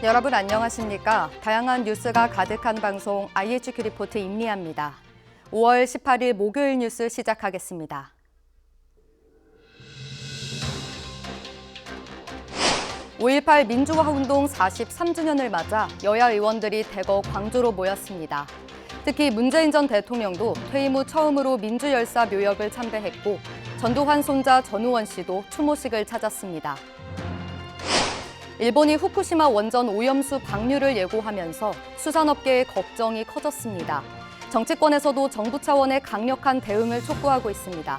여러분 안녕하십니까? 다양한 뉴스가 가득한 방송 IHQ 리포트 임미아입니다. 5월 18일 목요일 뉴스 시작하겠습니다. (5.18) 민주화운동 43주년을 맞아 여야 의원들이 대거 광주로 모였습니다. 특히 문재인 전 대통령도 퇴임 후 처음으로 민주열사 묘역을 참배했고 전두환 손자 전우원 씨도 추모식을 찾았습니다. 일본이 후쿠시마 원전 오염수 방류를 예고하면서 수산업계의 걱정이 커졌습니다. 정치권에서도 정부 차원의 강력한 대응을 촉구하고 있습니다.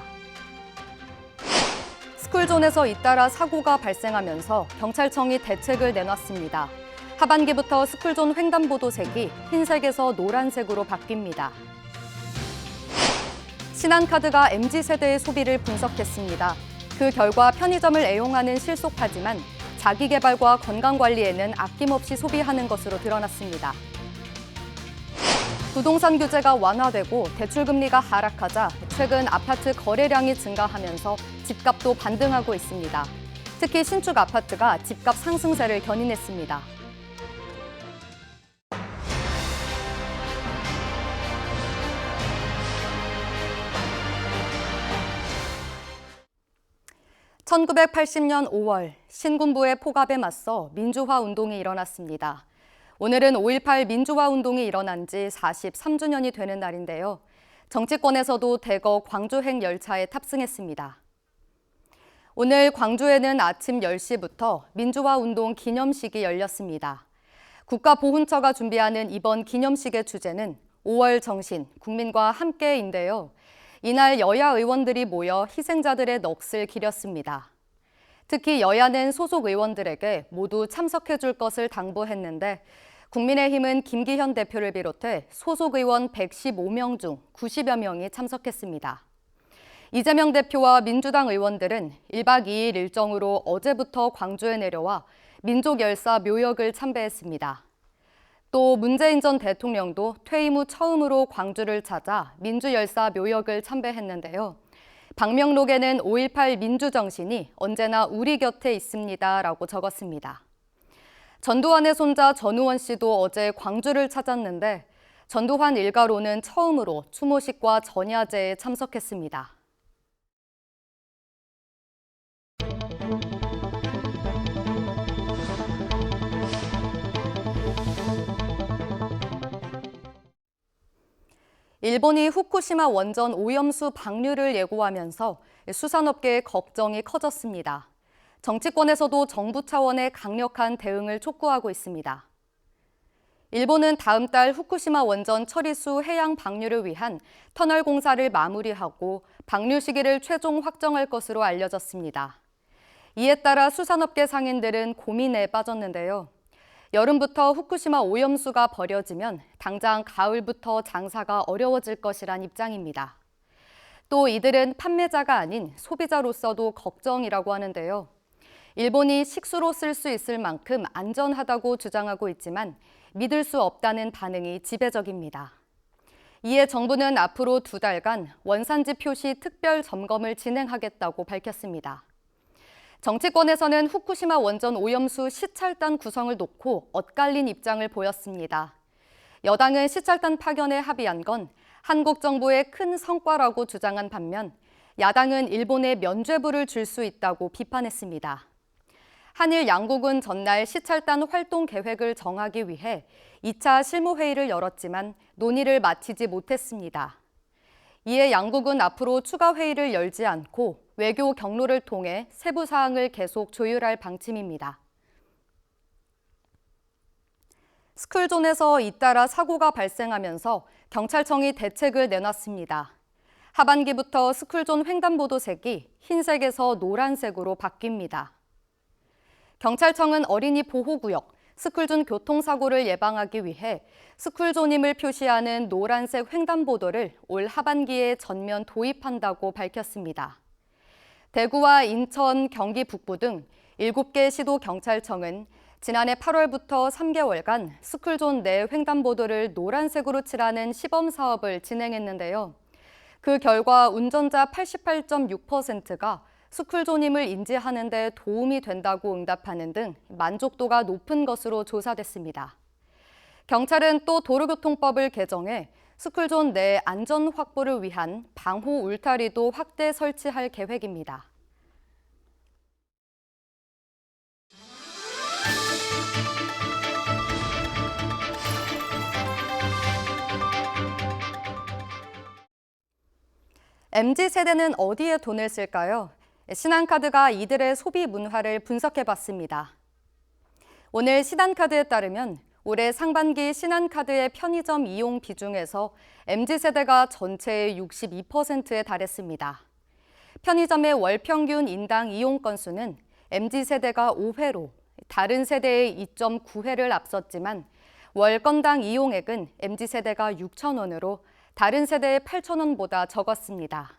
스쿨존에서 잇따라 사고가 발생하면서 경찰청이 대책을 내놨습니다. 하반기부터 스쿨존 횡단보도색이 흰색에서 노란색으로 바뀝니다. 신한카드가 MZ세대의 소비를 분석했습니다. 그 결과 편의점을 애용하는 실속파지만 자기개발과 건강관리에는 아낌없이 소비하는 것으로 드러났습니다. 부동산 규제가 완화되고 대출금리가 하락하자 최근 아파트 거래량이 증가하면서 집값도 반등하고 있습니다. 특히 신축 아파트가 집값 상승세를 견인했습니다. (1980년 5월) 신군부의 포갑에 맞서 민주화 운동이 일어났습니다. 오늘은 (5.18) 민주화 운동이 일어난 지 43주년이 되는 날인데요. 정치권에서도 대거 광주행 열차에 탑승했습니다. 오늘 광주에는 아침 10시부터 민주화 운동 기념식이 열렸습니다. 국가보훈처가 준비하는 이번 기념식의 주제는 5월 정신, 국민과 함께인데요. 이날 여야 의원들이 모여 희생자들의 넋을 기렸습니다. 특히 여야는 소속 의원들에게 모두 참석해 줄 것을 당부했는데 국민의힘은 김기현 대표를 비롯해 소속 의원 115명 중 90여 명이 참석했습니다. 이재명 대표와 민주당 의원들은 1박 2일 일정으로 어제부터 광주에 내려와 민족열사 묘역을 참배했습니다. 또 문재인 전 대통령도 퇴임 후 처음으로 광주를 찾아 민주열사 묘역을 참배했는데요. 방명록에는 5.18 민주정신이 언제나 우리 곁에 있습니다라고 적었습니다. 전두환의 손자 전우원 씨도 어제 광주를 찾았는데 전두환 일가로는 처음으로 추모식과 전야제에 참석했습니다. 일본이 후쿠시마 원전 오염수 방류를 예고하면서 수산업계의 걱정이 커졌습니다. 정치권에서도 정부 차원의 강력한 대응을 촉구하고 있습니다. 일본은 다음 달 후쿠시마 원전 처리수 해양 방류를 위한 터널 공사를 마무리하고 방류 시기를 최종 확정할 것으로 알려졌습니다. 이에 따라 수산업계 상인들은 고민에 빠졌는데요. 여름부터 후쿠시마 오염수가 버려지면 당장 가을부터 장사가 어려워질 것이란 입장입니다. 또 이들은 판매자가 아닌 소비자로서도 걱정이라고 하는데요. 일본이 식수로 쓸 수 있을 만큼 안전하다고 주장하고 있지만 믿을 수 없다는 반응이 지배적입니다. 이에 정부는 앞으로 2달간 원산지 표시 특별 점검을 진행하겠다고 밝혔습니다. 정치권에서는 후쿠시마 원전 오염수 시찰단 구성을 놓고 엇갈린 입장을 보였습니다. 여당은 시찰단 파견에 합의한 건 한국 정부의 큰 성과라고 주장한 반면 야당은 일본에 면죄부를 줄 수 있다고 비판했습니다. 한일 양국은 전날 시찰단 활동 계획을 정하기 위해 2차 실무회의를 열었지만 논의를 마치지 못했습니다. 이에 양국은 앞으로 추가 회의를 열지 않고 외교 경로를 통해 세부 사항을 계속 조율할 방침입니다. 스쿨존에서 잇따라 사고가 발생하면서 경찰청이 대책을 내놨습니다. 하반기부터 스쿨존 횡단보도색이 흰색에서 노란색으로 바뀝니다. 경찰청은 어린이 보호구역, 스쿨존 교통사고를 예방하기 위해 스쿨존임을 표시하는 노란색 횡단보도를 올 하반기에 전면 도입한다고 밝혔습니다. 대구와 인천, 경기 북부 등 7개 시도 경찰청은 지난해 8월부터 3개월간 스쿨존 내 횡단보도를 노란색으로 칠하는 시범 사업을 진행했는데요. 그 결과 운전자 88.6%가 스쿨존임을 인지하는 데 도움이 된다고 응답하는 등 만족도가 높은 것으로 조사됐습니다. 경찰은 또 도로교통법을 개정해 스쿨존 내 안전 확보를 위한 방호 울타리도 확대 설치할 계획입니다. MZ세대는 어디에 돈을 쓸까요? 신한카드가 이들의 소비 문화를 분석해봤습니다. 오늘 신한카드에 따르면 올해 상반기 신한카드의 편의점 이용 비중에서 MZ세대가 전체의 62%에 달했습니다. 편의점의 월 평균 인당 이용 건수는 MZ세대가 5회로 다른 세대의 2.9회를 앞섰지만 월 건당 이용액은 MZ세대가 6,000원으로 다른 세대의 8,000원보다 적었습니다.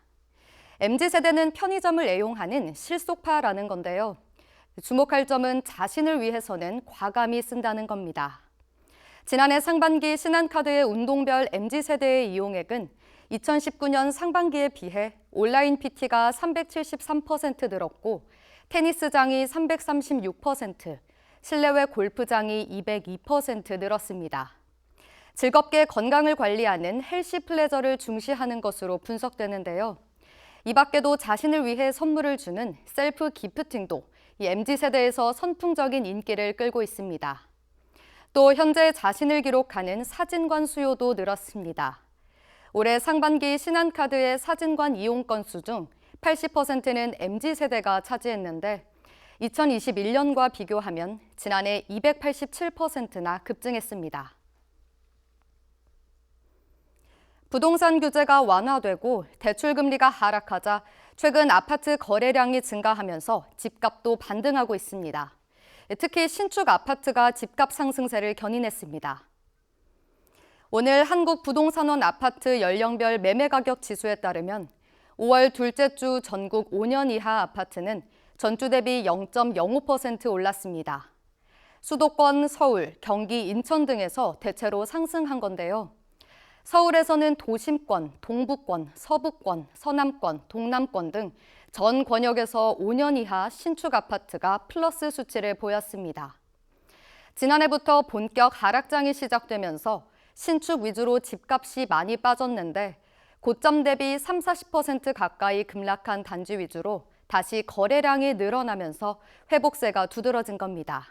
MZ세대는 편의점을 애용하는 실속파라는 건데요. 주목할 점은 자신을 위해서는 과감히 쓴다는 겁니다. 지난해 상반기 신한카드의 운동별 MZ세대의 이용액은 2019년 상반기에 비해 온라인 PT가 373% 늘었고 테니스장이 336%, 실내외 골프장이 202% 늘었습니다. 즐겁게 건강을 관리하는 헬시 플레저를 중시하는 것으로 분석되는데요. 이 밖에도 자신을 위해 선물을 주는 셀프 기프팅도 이 MZ세대에서 선풍적인 인기를 끌고 있습니다. 또 현재 자신을 기록하는 사진관 수요도 늘었습니다. 올해 상반기 신한카드의 사진관 이용 건수 중 80%는 MZ세대가 차지했는데 2021년과 비교하면 지난해 287%나 급증했습니다. 부동산 규제가 완화되고 대출금리가 하락하자 최근 아파트 거래량이 증가하면서 집값도 반등하고 있습니다. 특히 신축 아파트가 집값 상승세를 견인했습니다. 오늘 한국부동산원 아파트 연령별 매매가격 지수에 따르면 5월 둘째 주 전국 5년 이하 아파트는 전주 대비 0.05% 올랐습니다. 수도권, 서울, 경기, 인천 등에서 대체로 상승한 건데요. 서울에서는 도심권, 동부권, 서부권, 서남권, 동남권 등 전 권역에서 5년 이하 신축 아파트가 플러스 수치를 보였습니다. 지난해부터 본격 하락장이 시작되면서 신축 위주로 집값이 많이 빠졌는데 고점 대비 30-40% 가까이 급락한 단지 위주로 다시 거래량이 늘어나면서 회복세가 두드러진 겁니다.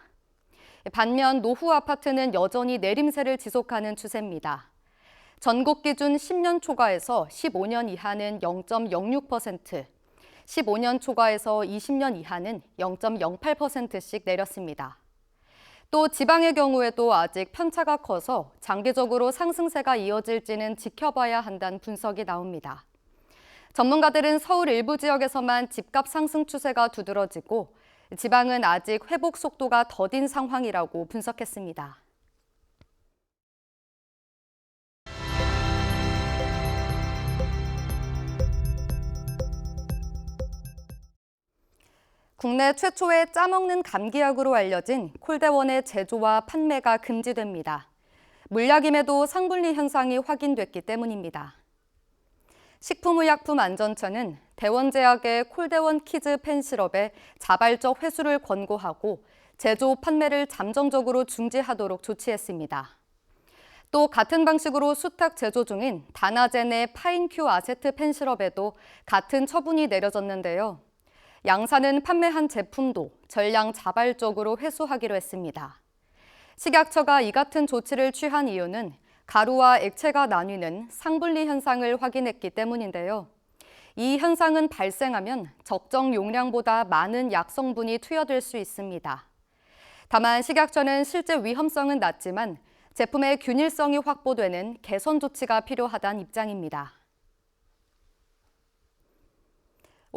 반면 노후 아파트는 여전히 내림세를 지속하는 추세입니다. 전국 기준 10년 초과에서 15년 이하는 0.06%, 15년 초과에서 20년 이하는 0.08%씩 내렸습니다. 또 지방의 경우에도 아직 편차가 커서 장기적으로 상승세가 이어질지는 지켜봐야 한다는 분석이 나옵니다. 전문가들은 서울 일부 지역에서만 집값 상승 추세가 두드러지고 지방은 아직 회복 속도가 더딘 상황이라고 분석했습니다. 국내 최초의 짜먹는 감기약으로 알려진 콜데원의 제조와 판매가 금지됩니다. 물약임에도 상분리 현상이 확인됐기 때문입니다. 식품의약품안전처는 대원제약의 콜데원 키즈 펜시럽의 자발적 회수를 권고하고 제조, 판매를 잠정적으로 중지하도록 조치했습니다. 또 같은 방식으로 수탁 제조 중인 다나젠의 파인큐 아세트 펜시럽에도 같은 처분이 내려졌는데요. 양사는 판매한 제품도 전량 자발적으로 회수하기로 했습니다. 식약처가 이 같은 조치를 취한 이유는 가루와 액체가 나뉘는 상분리 현상을 확인했기 때문인데요. 이 현상은 발생하면 적정 용량보다 많은 약 성분이 투여될 수 있습니다. 다만 식약처는 실제 위험성은 낮지만 제품의 균일성이 확보되는 개선 조치가 필요하다는 입장입니다.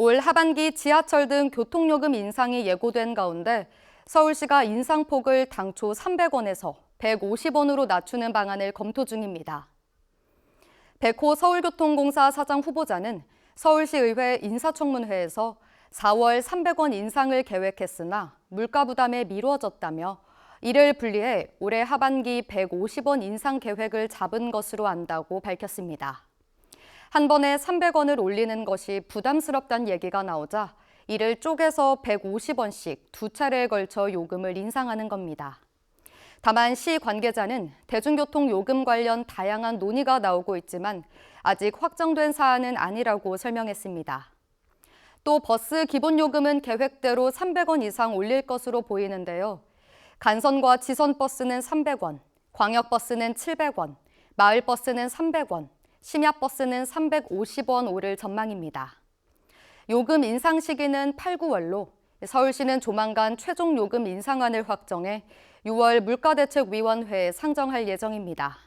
올 하반기 지하철 등 교통요금 인상이 예고된 가운데 서울시가 인상폭을 당초 300원에서 150원으로 낮추는 방안을 검토 중입니다. 백호 서울교통공사 사장 후보자는 서울시의회 인사청문회에서 4월 300원 인상을 계획했으나 물가 부담에 미뤄졌다며 이를 분리해 올해 하반기 150원 인상 계획을 잡은 것으로 안다고 밝혔습니다. 한 번에 300원을 올리는 것이 부담스럽다는 얘기가 나오자 이를 쪼개서 150원씩 두 차례에 걸쳐 요금을 인상하는 겁니다. 다만 시 관계자는 대중교통 요금 관련 다양한 논의가 나오고 있지만 아직 확정된 사안은 아니라고 설명했습니다. 또 버스 기본요금은 계획대로 300원 이상 올릴 것으로 보이는데요. 간선과 지선버스는 300원, 광역버스는 700원, 마을버스는 300원, 심야버스는 350원 오를 전망입니다. 요금 인상 시기는 8, 9월로 서울시는 조만간 최종 요금 인상안을 확정해 6월 물가대책위원회에 상정할 예정입니다.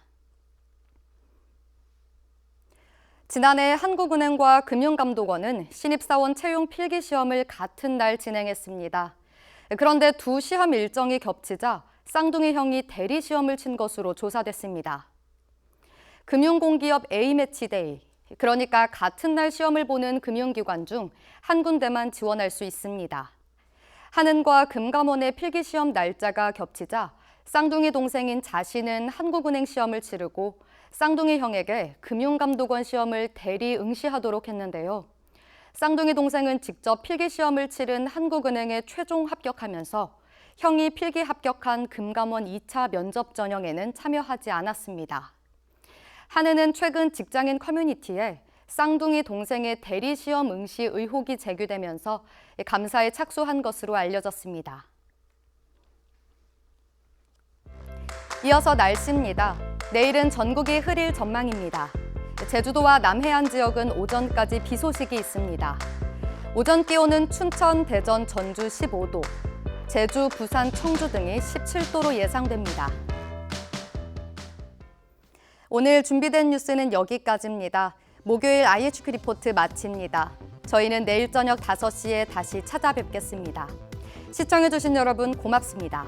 지난해 한국은행과 금융감독원은 신입사원 채용 필기시험을 같은 날 진행했습니다. 그런데 두 시험 일정이 겹치자 쌍둥이형이 대리시험을 친 것으로 조사됐습니다. 금융공기업 A매치데이, 그러니까 같은 날 시험을 보는 금융기관 중 한 군데만 지원할 수 있습니다. 한은과 금감원의 필기시험 날짜가 겹치자 쌍둥이 동생인 자신은 한국은행 시험을 치르고 쌍둥이 형에게 금융감독원 시험을 대리 응시하도록 했는데요. 쌍둥이 동생은 직접 필기시험을 치른 한국은행에 최종 합격하면서 형이 필기 합격한 금감원 2차 면접 전형에는 참여하지 않았습니다. 한은은 최근 직장인 커뮤니티에 쌍둥이 동생의 대리시험 응시 의혹이 제기되면서 감사에 착수한 것으로 알려졌습니다. 이어서 날씨입니다. 내일은 전국이 흐릴 전망입니다. 제주도와 남해안 지역은 오전까지 비 소식이 있습니다. 오전 기온은 춘천, 대전, 전주 15도, 제주, 부산, 청주 등이 17도로 예상됩니다. 오늘 준비된 뉴스는 여기까지입니다. 목요일 IHK 리포트 마칩니다. 저희는 내일 저녁 5시에 다시 찾아뵙겠습니다. 시청해주신 여러분 고맙습니다.